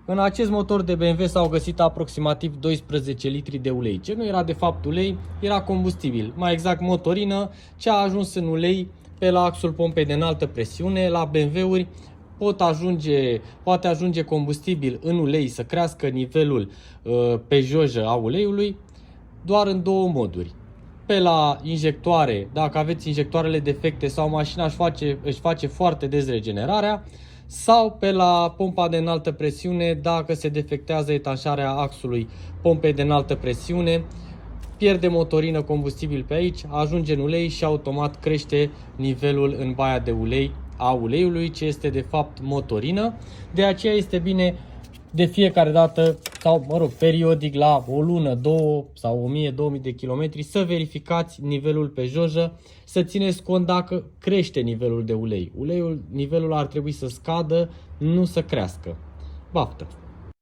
În acest motor de BMW s-au găsit aproximativ 12 litri de ulei. Ce nu era de fapt ulei, era combustibil, mai exact motorină, ce a ajuns în ulei pe la axul pompei de înaltă presiune. La BMW-uri poate ajunge combustibil în ulei să crească nivelul pe jojă a uleiului doar în două moduri. Pe la injectoare, dacă aveți injectoarele defecte sau mașina își face foarte des regenerarea, sau pe la pompa de înaltă presiune, dacă se defectează etanșarea axului pompei de înaltă presiune, pierde motorină combustibil pe aici, ajunge în ulei și automat crește nivelul în baia de ulei a uleiului, ce este de fapt motorină. De aceea este bine de fiecare dată sau periodic la o lună, 2 sau 1000-2000 de kilometri să verificați nivelul pe jojă, să țineți cont dacă crește nivelul de ulei. Nivelul ar trebui să scadă, nu să crească. Baftă!